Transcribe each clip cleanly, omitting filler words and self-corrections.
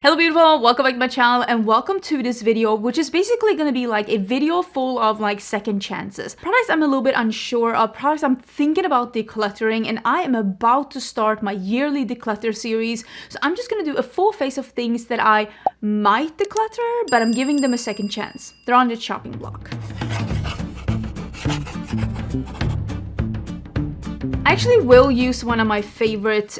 Hello beautiful, welcome back to my channel and welcome to this video, which is basically going to be like a video full of like second chances. Products I'm a little bit unsure of, products I'm thinking about decluttering, and I am about to start my yearly declutter series. So I'm just going to do a full face of things that I might declutter, but I'm giving them a second chance. They're on the chopping block. I actually will use one of my favorite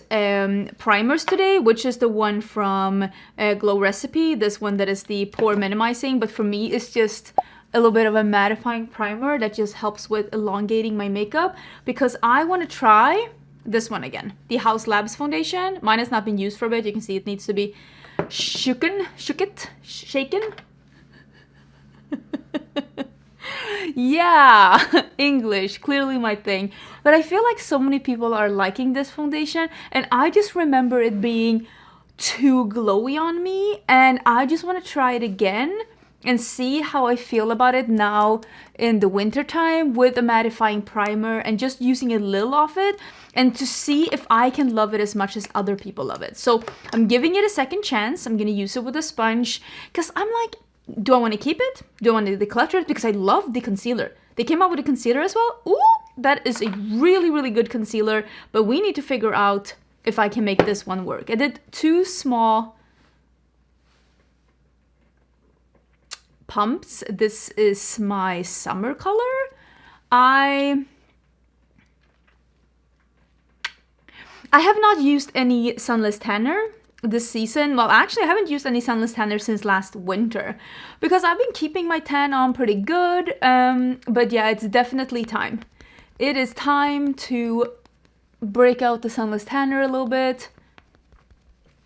primers today, which is the one from Glow Recipe. This one that is the pore minimizing, but for me it's just a little bit of a mattifying primer that just helps with elongating my makeup, because I want to try this one again, the House Labs foundation. Mine has not been used for a bit. You can see it needs to be shaken. Yeah, English, clearly my thing. But I feel like so many people are liking this foundation, and I just remember it being too glowy on me, and I just want to try it again and see how I feel about it now in the winter time with a mattifying primer and just using a little of it, and to see if I can love it as much as other people love it. So I'm giving it a second chance. I'm gonna use it with a sponge because I'm like, do I want to keep it? Do I want to declutter it? Because I love the concealer. They came out with a concealer as well. Ooh, that is a really, really good concealer. But we need to figure out if I can make this one work. I did 2 small pumps. This is my summer color. I have not used any sunless tanner this season. Well, actually I haven't used any sunless tanner since last winter because I've been keeping my tan on pretty good, but yeah, it's definitely time. It is time to break out the sunless tanner a little bit.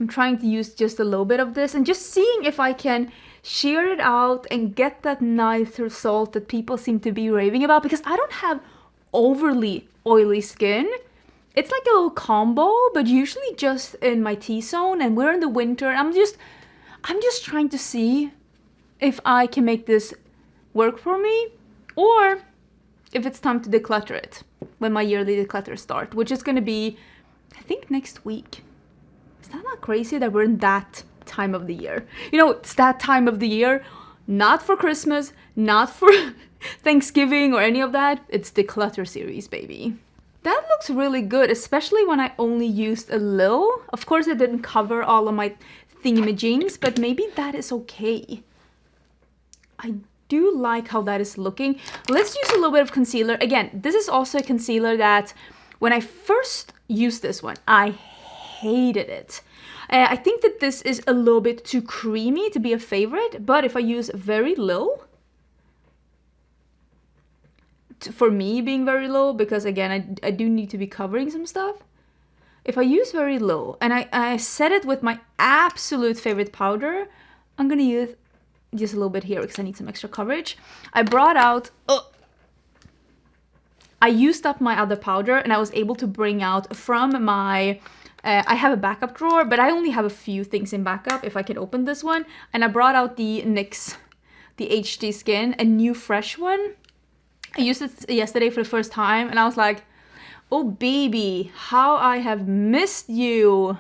I'm trying to use just a little bit of this and just seeing if I can shear it out and get that nice result that people seem to be raving about, because I don't have overly oily skin. It's like a little combo, but usually just in my T-zone, and we're in the winter. I'm just trying to see if I can make this work for me, or if it's time to declutter it when my yearly declutter start, which is going to be, I think, next week. Is that not crazy that we're in that time of the year? You know, it's that time of the year, not for Christmas, not for Thanksgiving or any of that. It's declutter series, baby. That looks really good, especially when I only used a little. Of course, it didn't cover all of my thingamajings, but maybe that is okay. I do like how that is looking. Let's use a little bit of concealer. Again, this is also a concealer that when I first used this one, I hated it. I think that this is a little bit too creamy to be a favorite, but if I use very little, for me being very low, because again I do need to be covering some stuff, if I use very low and I set it with my absolute favorite powder, I'm gonna use just a little bit here because I need some extra coverage. I brought out, I used up my other powder and I was able to bring out from my I have a backup drawer, but I only have a few things in backup if I can open this one, and I brought out the NYX, the HD Skin, a new fresh one. I used it yesterday for the first time and I was like, oh baby, how I have missed you.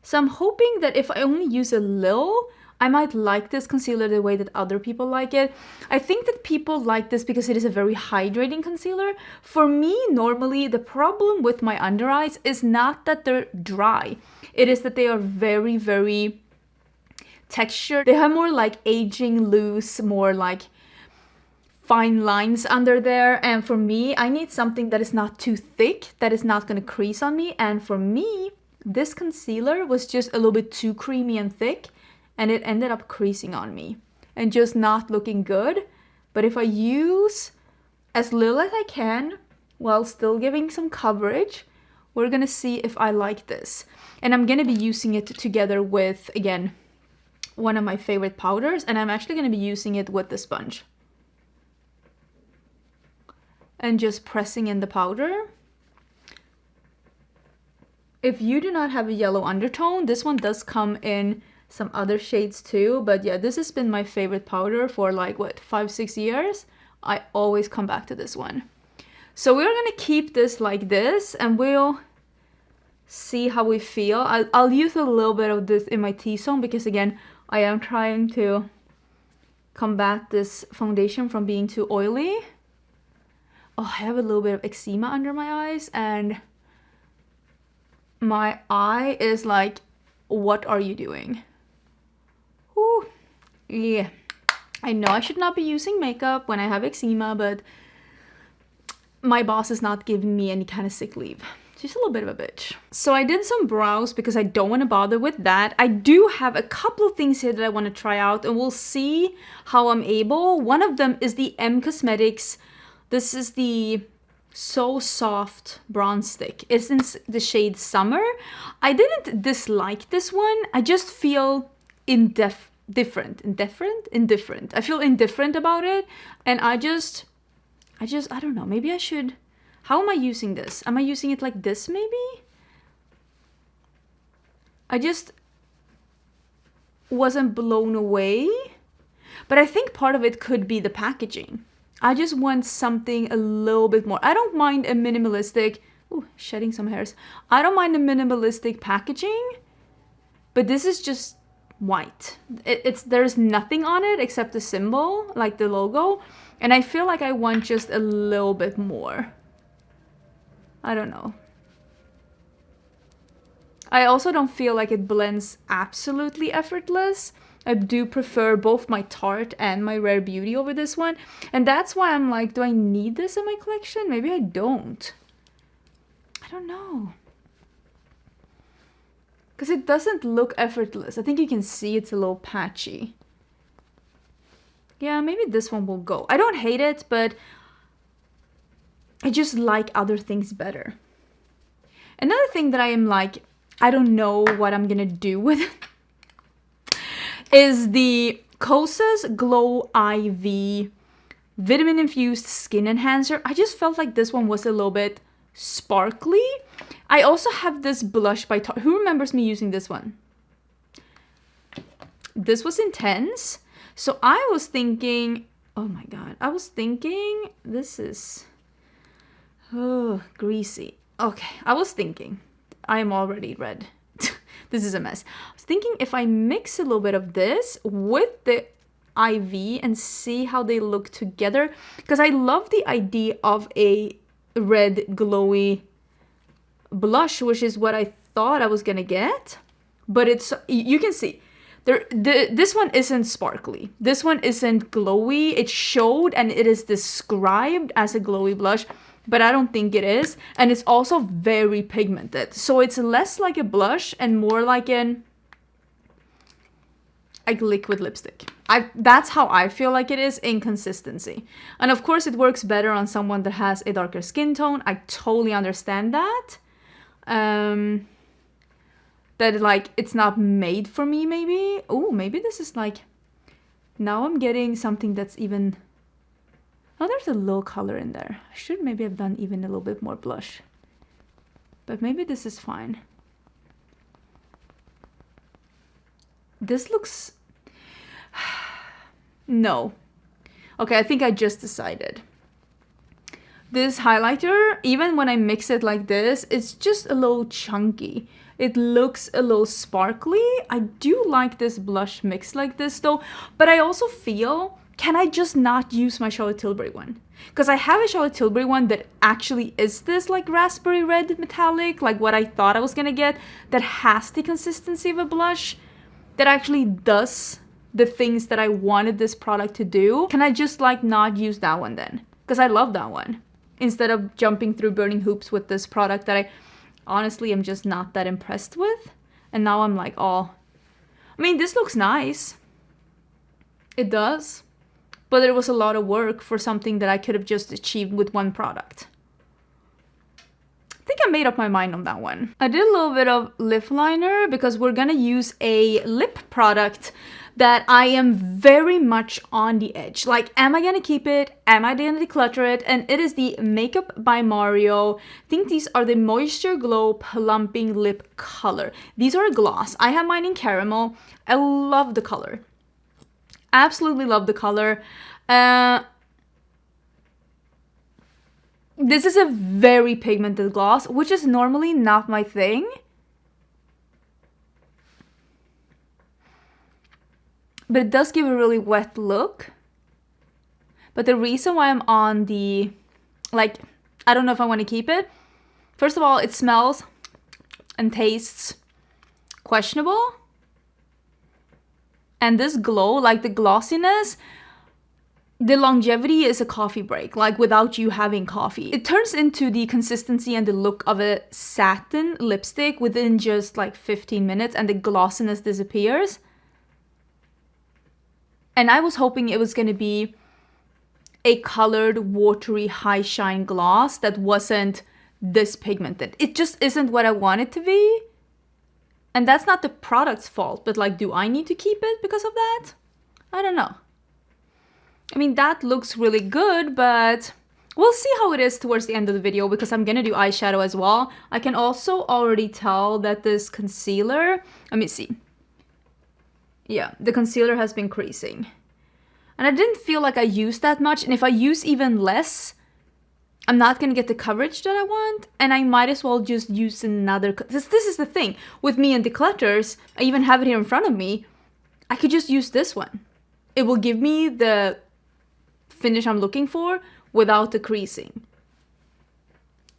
So I'm hoping that if I only use a little, I might like this concealer the way that other people like it. I think that people like this because it is a very hydrating concealer. For me, normally the problem with my under eyes is not that they're dry. It is that they are very, very textured. They have more like aging loose, more like fine lines under there, and for me, I need something that is not too thick, that is not going to crease on me. And for me, this concealer was just a little bit too creamy and thick, and it ended up creasing on me and just not looking good. But if I use as little as I can while still giving some coverage, we're gonna see if I like this. And I'm gonna be using it together with, again, one of my favorite powders, and I'm actually gonna be using it with the sponge and just pressing in the powder. If you do not have a yellow undertone, this one does come in some other shades too, but yeah, this has been my favorite powder for like, what, 5-6 years? I always come back to this one. So we're gonna keep this like this, and we'll see how we feel. I'll use a little bit of this in my T-zone because again, I am trying to combat this foundation from being too oily. Oh, I have a little bit of eczema under my eyes and my eye is like, what are you doing? Ooh, yeah. I know I should not be using makeup when I have eczema, but my boss is not giving me any kind of sick leave. She's a little bit of a bitch. So I did some brows because I don't want to bother with that. I do have a couple of things here that I want to try out and we'll see how I'm able. One of them is the M Cosmetics. This is the So Soft Bronze Stick. It's in the shade Summer. I didn't dislike this one. I just feel indifferent. I feel indifferent about it. And I don't know, maybe I should, how am I using this? Am I using it like this maybe? I just wasn't blown away. But I think part of it could be the packaging. I just want something a little bit more. I don't mind a minimalistic, ooh, shedding some hairs. I don't mind a minimalistic packaging, but this is just white. There's nothing on it except the symbol, like the logo. And I feel like I want just a little bit more. I don't know. I also don't feel like it blends absolutely effortless. I do prefer both my Tarte and my Rare Beauty over this one. And that's why I'm like, do I need this in my collection? Maybe I don't. I don't know. Because it doesn't look effortless. I think you can see it's a little patchy. Yeah, maybe this one will go. I don't hate it, but I just like other things better. Another thing that I am like, I don't know what I'm gonna do with it, is the Kosas Glow IV Vitamin Infused Skin Enhancer. I just felt like this one was a little bit sparkly. I also have this blush by Tarte. Who remembers me using this one? This was intense. So I was thinking, oh my god, I was thinking this is, oh, greasy. Okay, I was thinking, I am already red. This is a mess. I was thinking if I mix a little bit of this with the IV and see how they look together, because I love the idea of a red glowy blush, which is what I thought I was gonna get, but it's, you can see this one isn't sparkly, this one isn't glowy. It showed and it is described as a glowy blush, but I don't think it is. And it's also very pigmented, so it's less like a blush and more like an liquid lipstick. That's how I feel like it is in consistency. And of course it works better on someone that has a darker skin tone. I totally understand that. That like it's not made for me maybe. Oh, maybe this is like, now I'm getting something that's even, oh, there's a little color in there. I should maybe have done even a little bit more blush. But maybe this is fine. This looks, no. Okay, I think I just decided. This highlighter, even when I mix it like this, it's just a little chunky. It looks a little sparkly. I do like this blush mix like this though, but I also feel, can I just not use my Charlotte Tilbury one? Because I have a Charlotte Tilbury one that actually is this like raspberry red metallic, like what I thought I was gonna get, that has the consistency of a blush, that actually does the things that I wanted this product to do. Can I just like not use that one then? Because I love that one. Instead of jumping through burning hoops with this product that I honestly am just not that impressed with. And now I'm like, oh, I mean, this looks nice. It does. But it was a lot of work for something that I could have just achieved with one product. I think I made up my mind on that one. I did a little bit of lip liner because we're gonna use a lip product that I am very much on the edge. Like, am I gonna keep it? Am I gonna declutter it? And it is the Makeup by Mario. I think these are the Moisture Glow Plumping Lip Color. These are a gloss. I have mine in caramel. I love the color. Absolutely love the color. This is a very pigmented gloss, which is normally not my thing. But it does give a really wet look. But the reason why I'm on the, like, I don't know if I want to keep it. First of all, it smells and tastes questionable. And this glow, like the glossiness, the longevity is a coffee break, like without you having coffee. It turns into the consistency and the look of a satin lipstick within just like 15 minutes, and the glossiness disappears. And I was hoping it was going to be a colored, watery, high shine gloss that wasn't this pigmented. It just isn't what I want it to be. And that's not the product's fault, but like, do I need to keep it because of that? I don't know. I mean, that looks really good, but we'll see how it is towards the end of the video because I'm gonna do eyeshadow as well. I can also already tell that this concealer, let me see. Yeah, the concealer has been creasing. And I didn't feel like I used that much, and if I use even less, I'm not gonna get the coverage that I want, and I might as well just use another. This is the thing with me and declutters. I even have it here in front of me. I could just use this one. It will give me the finish I'm looking for without the creasing.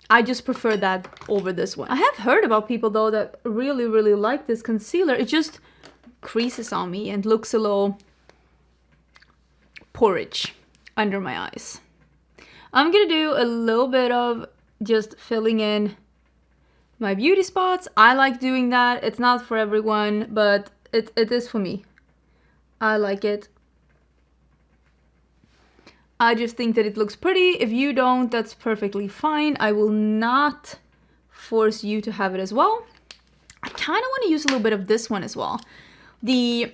I just prefer that over this one. I have heard about people though that really, really like this concealer. It just creases on me and looks a little porridge under my eyes. I'm gonna do a little bit of just filling in my beauty spots. I like doing that. It's not for everyone, but it is for me. I like it. I just think that it looks pretty. If you don't, that's perfectly fine. I will not force you to have it as well. I kind of want to use a little bit of this one as well. The,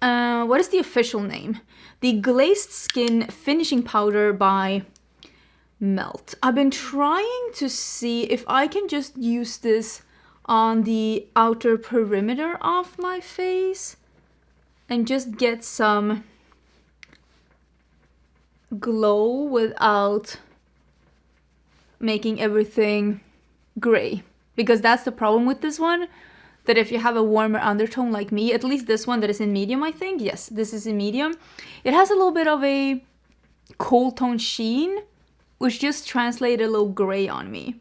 what is the official name? The Glazed Skin Finishing Powder by Melt. I've been trying to see if I can just use this on the outer perimeter of my face and just get some glow without making everything gray, because that's the problem with this one, that if you have a warmer undertone like me, at least this one that is in medium, I think, yes, this is in medium, it has a little bit of a cool tone sheen, which just translated a little gray on me.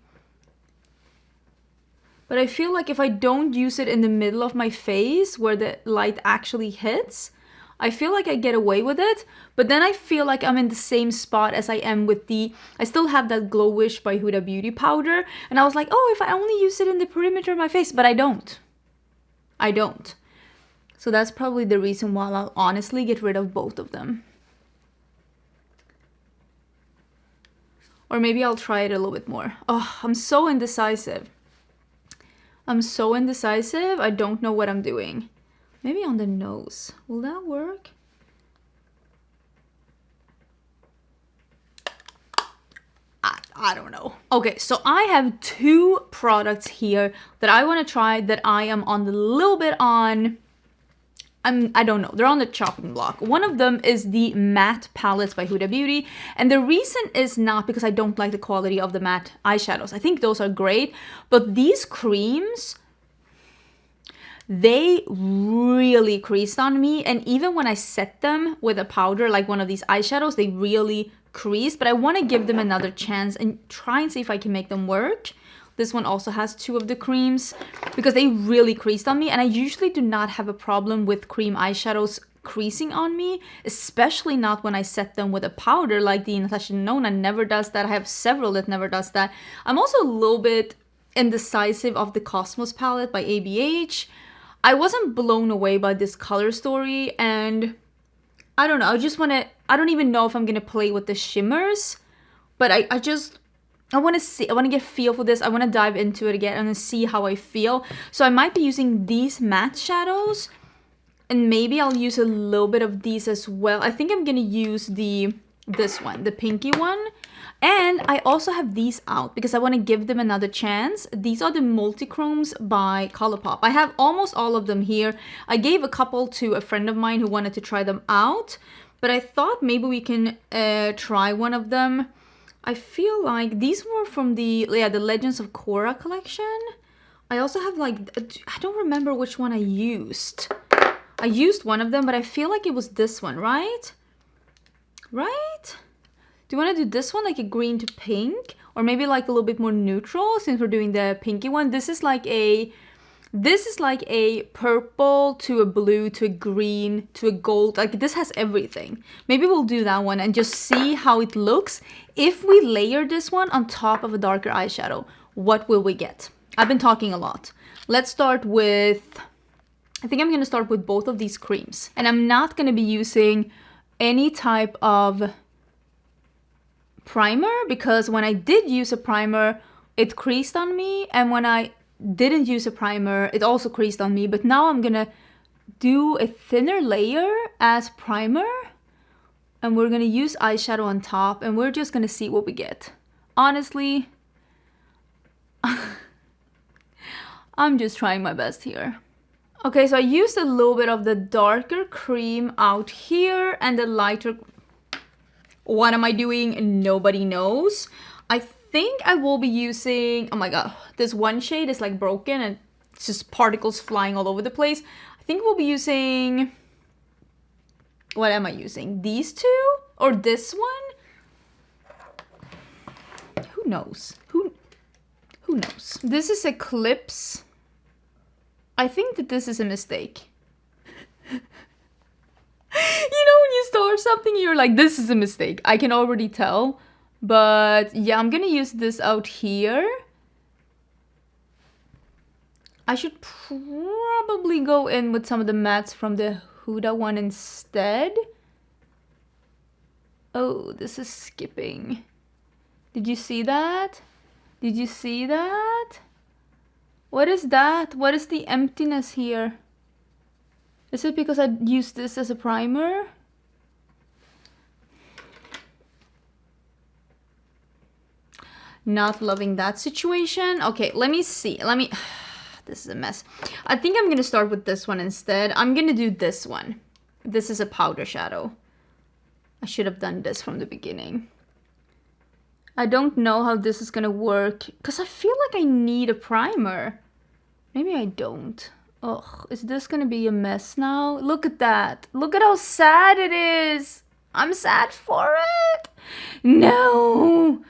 But I feel like if I don't use it in the middle of my face where the light actually hits, I feel like I get away with it, but then I feel like I'm in the same spot as I am with the, I still have that Glow Wish by Huda Beauty powder, and I was like, oh, if I only use it in the perimeter of my face, but I don't. I don't. So that's probably the reason why I'll honestly get rid of both of them. Or maybe I'll try it a little bit more. Oh, I'm so indecisive. I'm so indecisive, I don't know what I'm doing. Maybe on the nose. Will that work? I don't know. Okay, so I have two products here that I want to try that I am on a little bit on. I don't know. They're on the chopping block. One of them is the matte palettes by Huda Beauty. And the reason is not because I don't like the quality of the matte eyeshadows. I think those are great. But these creams, they really creased on me, and even when I set them with a powder like one of these eyeshadows, they really creased. But I want to give them another chance and try and see if I can make them work. This one also has two of the creams because they really creased on me, and I usually do not have a problem with cream eyeshadows creasing on me, especially not when I set them with a powder like the Natasha Denona never does that. I have several that never does that. I'm also a little bit indecisive of the Cosmos palette by ABH. I wasn't blown away by this color story, and I don't know, I don't even know if I'm gonna play with the shimmers, but I want to see, I want to get a feel for this. I want to dive into it again and see how I feel. So I might be using these matte shadows, and maybe I'll use a little bit of these as well. I think I'm gonna use this one, the pinky one. And I also have these out because I want to give them another chance. These are the Multichromes by Colourpop. I have almost all of them here. I gave a couple to a friend of mine who wanted to try them out, but I thought maybe we can try one of them. I feel like these were from the Legends of Korra collection. I also have like, I don't remember which one I used. I used one of them, but I feel like it was this one, right? Right? Do you want to do this one, like a green to pink? Or maybe like a little bit more neutral, since we're doing the pinky one. This is like a purple to a blue to a green to a gold. Like this has everything. Maybe we'll do that one and just see how it looks. If we layer this one on top of a darker eyeshadow, what will we get? I've been talking a lot. Let's start with, I think I'm going to start with both of these creams. And I'm not going to be using any type of primer, because when I did use a primer, it creased on me. And when I didn't use a primer, it also creased on me. But now I'm going to do a thinner layer as primer. And we're going to use eyeshadow on top. And we're just going to see what we get. Honestly, I'm just trying my best here. Okay, so I used a little bit of the darker cream out here and the lighter. What am I doing? Nobody knows. I think I will be using, oh my god, this one shade is like broken and it's just particles flying all over the place. I think we'll be using, what am I using? These two or this one? Who knows? Who knows? This is Eclipse. I think that this is a mistake. You know, when you start something, you're like, this is a mistake. I can already tell. But yeah, I'm gonna use this out here. I should probably go in with some of the mattes from the Huda one instead. Oh, this is skipping. Did you see that? Did you see that? What is that? What is the emptiness here? Is it because I used this as a primer? Not loving that situation. Okay, let me see. This is a mess. I think I'm gonna start with this one instead. I'm gonna do this one. This is a powder shadow. I should have done this from the beginning. I don't know how this is gonna work because I feel like I need a primer. Maybe I don't. Ugh, is this gonna be a mess now? Look at that. Look at how sad it is. I'm sad for it. No.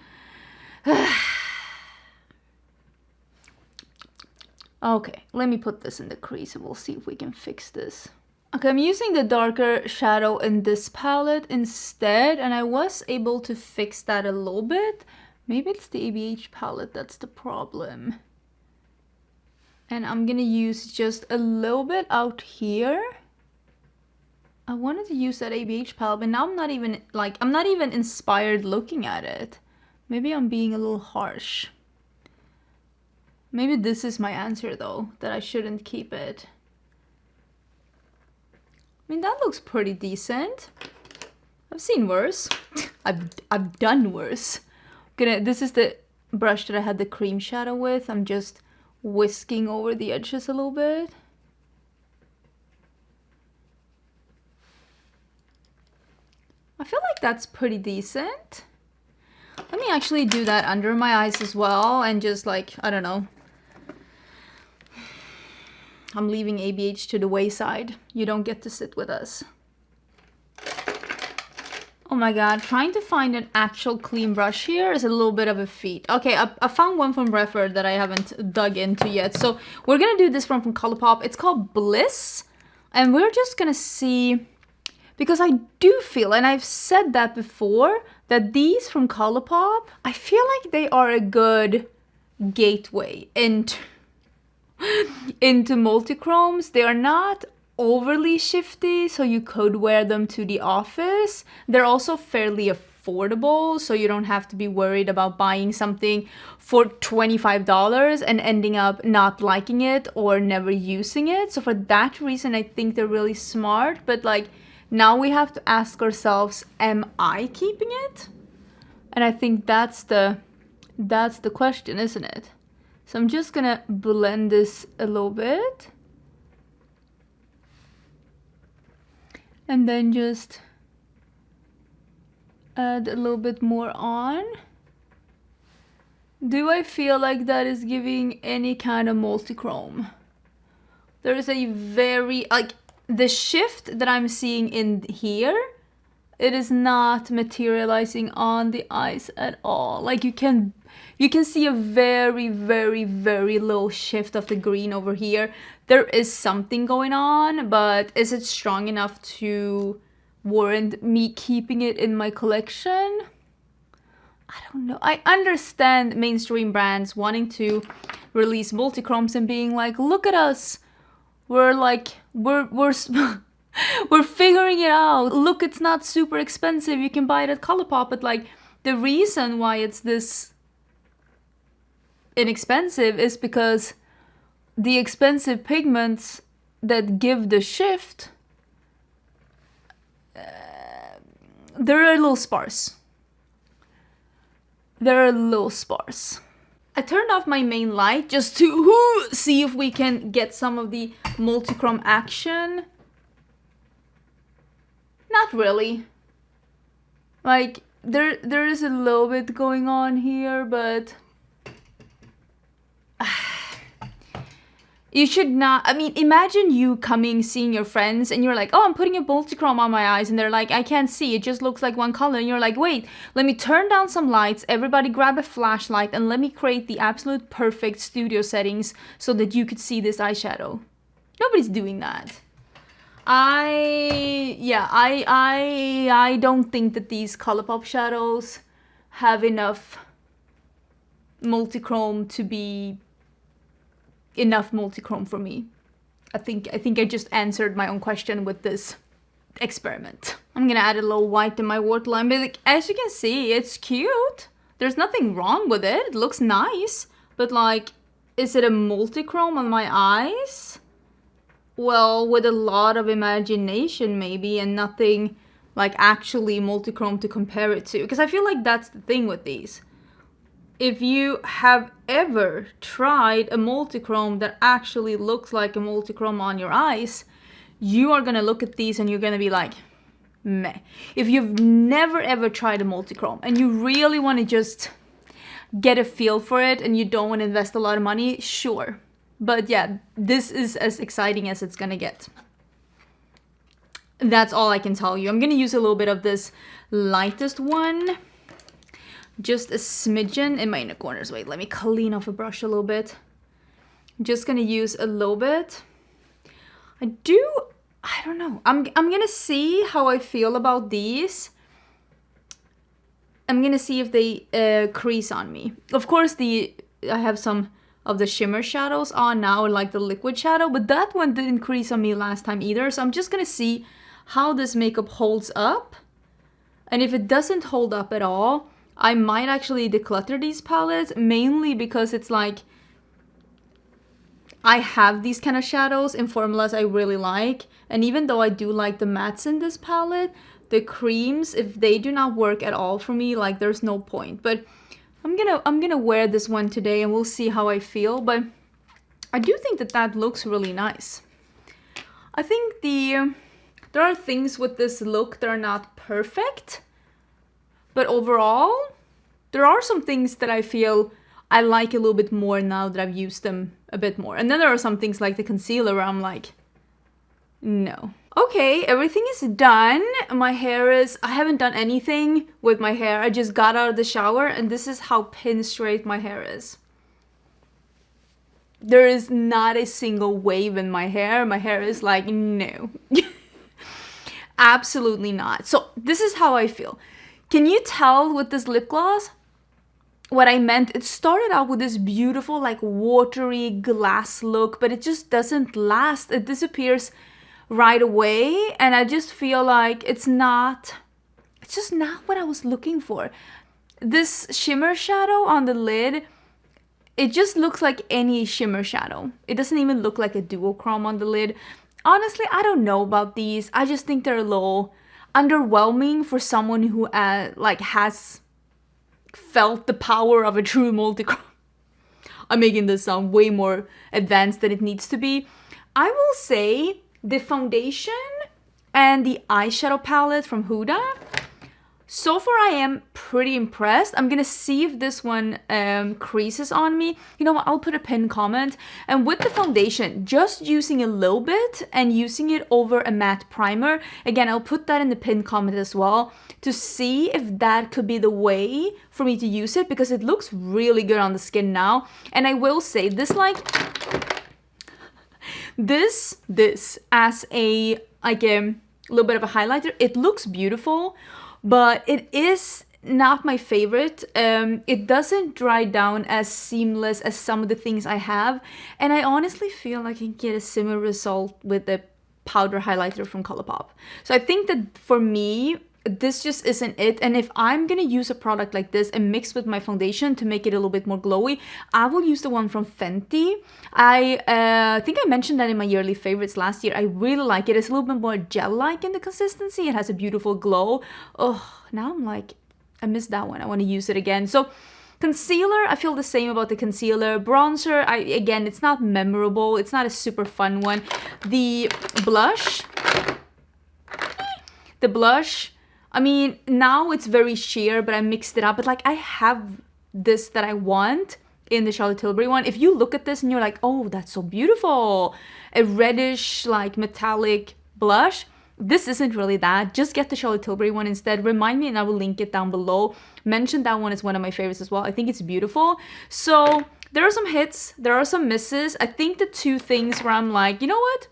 Okay, let me put this in the crease and we'll see if we can fix this. Okay, I'm using the darker shadow in this palette instead, and I was able to fix that a little bit. Maybe it's the ABH palette that's the problem. And I'm gonna use just a little bit out here. I wanted to use that ABH palette, but now I'm not even inspired looking at it. Maybe I'm being a little harsh. Maybe this is my answer though, that I shouldn't keep it. I mean, that looks pretty decent. I've seen worse. I've done worse. This is the brush that I had the cream shadow with. I'm just whisking over the edges a little bit. I feel like that's pretty decent. Let me actually do that under my eyes as well and just like, I don't know. I'm leaving ABH to the wayside. You don't get to sit with us. Oh my god, trying to find an actual clean brush here is a little bit of a feat. Okay, I found one from Refer that I haven't dug into yet. So we're gonna do this one from Colourpop. It's called Bliss. And we're just gonna see, because I do feel, and I've said that before, that these from Colourpop, I feel like they are a good gateway into multichromes. They are not overly shifty, so you could wear them to the office. They're also fairly affordable, so you don't have to be worried about buying something for $25 and ending up not liking it or never using it. So for that reason, I think they're really smart. But like, now we have to ask ourselves, am I keeping it? And I think that's the question, isn't it? So I'm just gonna blend this a little bit. And then just add a little bit more on. Do I feel like that is giving any kind of multichrome? There is a very, like, the shift that I'm seeing in here, it is not materializing on the eyes at all. Like, you can see a very, very, very low shift of the green over here. There is something going on, but is it strong enough to warrant me keeping it in my collection? I don't know. I understand mainstream brands wanting to release multichromes and being like, look at us. We're like, we're we're figuring it out. Look, it's not super expensive. You can buy it at Colourpop. But like, the reason why it's this inexpensive is because the expensive pigments that give the shift, they're a little sparse. They're a little sparse. I turned off my main light just to see if we can get some of the multichrome action. Not really. Like, there is a little bit going on here, but you should not. I mean, imagine you seeing your friends, and you're like, oh, I'm putting a multichrome on my eyes, and they're like, I can't see, it just looks like one color. And you're like, wait, let me turn down some lights, everybody grab a flashlight, and let me create the absolute perfect studio settings so that you could see this eyeshadow. Nobody's doing that. I don't think that these Colourpop shadows have enough multichrome to be enough multichrome for me. I think I just answered my own question with this experiment. I'm gonna add a little white in my waterline, but like, as you can see, it's cute. There's nothing wrong with it. It looks nice, but like, is it a multichrome on my eyes? Well, with a lot of imagination maybe, and nothing like actually multichrome to compare it to. Because I feel like that's the thing with these. If you have ever tried a multichrome that actually looks like a multichrome on your eyes, you are gonna look at these and you're gonna be like, meh. If you've never ever tried a multichrome and you really wanna just get a feel for it and you don't wanna invest a lot of money, sure. But yeah, this is as exciting as it's gonna get. That's all I can tell you. I'm gonna use a little bit of this lightest one. Just a smidgen in my inner corners. Wait, let me clean off a brush a little bit. I'm just gonna use a little bit. I don't know. I'm gonna see how I feel about these. I'm gonna see if they crease on me. Of course, I have some of the shimmer shadows on now, like the liquid shadow, but that one didn't crease on me last time either. So I'm just gonna see how this makeup holds up. And if it doesn't hold up at all, I might actually declutter these palettes, mainly because it's like, I have these kind of shadows in formulas I really like. And even though I do like the mattes in this palette, the creams, if they do not work at all for me, like, there's no point. But I'm gonna wear this one today and we'll see how I feel. But I do think that looks really nice. I think there are things with this look that are not perfect. But overall, there are some things that I feel I like a little bit more now that I've used them a bit more. And then there are some things like the concealer where I'm like, no. Okay, everything is done. My hair is, I haven't done anything with my hair. I just got out of the shower and this is how pin straight my hair is. There is not a single wave in my hair. My hair is like, no. Absolutely not. So this is how I feel. Can you tell with this lip gloss what I meant? It started out with this beautiful, like, watery glass look, but it just doesn't last. It disappears right away, and I just feel like it's just not what I was looking for. This shimmer shadow on the lid, it just looks like any shimmer shadow. It doesn't even look like a duochrome on the lid. Honestly, I don't know about these. I just think they're a little underwhelming for someone who has felt the power of a true multichrome. I'm making this sound way more advanced than it needs to be. I will say the foundation and the eyeshadow palette from Huda, So far, I am pretty impressed. I'm gonna see if this one creases on me. You know what, I'll put a pinned comment. And with the foundation, just using a little bit and using it over a matte primer. Again, I'll put that in the pinned comment as well to see if that could be the way for me to use it, because it looks really good on the skin now. And I will say this, like, this as a, like a little bit of a highlighter, it looks beautiful. But it is not my favorite. It doesn't dry down as seamless as some of the things I have. And I honestly feel like I can get a similar result with the powder highlighter from Colourpop. So I think that for me, this just isn't it. And if I'm gonna use a product like this and mix with my foundation to make it a little bit more glowy, I will use the one from Fenty. I think I mentioned that in my yearly favorites last year. I really like it. It's a little bit more gel-like in the consistency. It has a beautiful glow. Oh, now I'm like, I missed that one. I want to use it again. So concealer, I feel the same about the concealer. Bronzer, again, it's not memorable. It's not a super fun one. The blush, I mean, now it's very sheer, but I mixed it up. But like, I have this that I want in the Charlotte Tilbury one. If you look at this and you're like, oh, that's so beautiful, a reddish, like metallic blush, this isn't really that. Just get the Charlotte Tilbury one instead. Remind me and I will link it down below. Mention that one as one of my favorites as well. I think it's beautiful. So there are some hits, there are some misses. I think the two things where I'm like, you know what?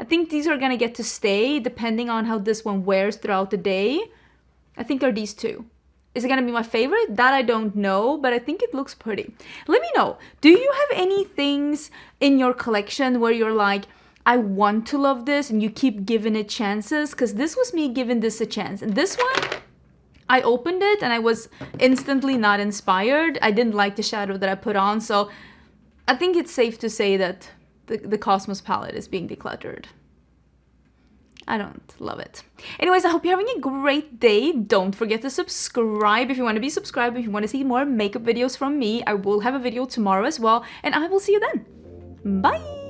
I think these are gonna get to stay depending on how this one wears throughout the day. I think are these two. Is it gonna be my favorite? That I don't know, but I think it looks pretty. Let me know. Do you have any things in your collection where you're like, I want to love this, and you keep giving it chances? Because this was me giving this a chance. And this one, I opened it and I was instantly not inspired. I didn't like the shadow that I put on. So I think it's safe to say that the Cosmos palette is being decluttered. I don't love it. Anyways, I hope you're having a great day. Don't forget to subscribe if you want to be subscribed. If you want to see more makeup videos from me, I will have a video tomorrow as well. And I will see you then. Bye!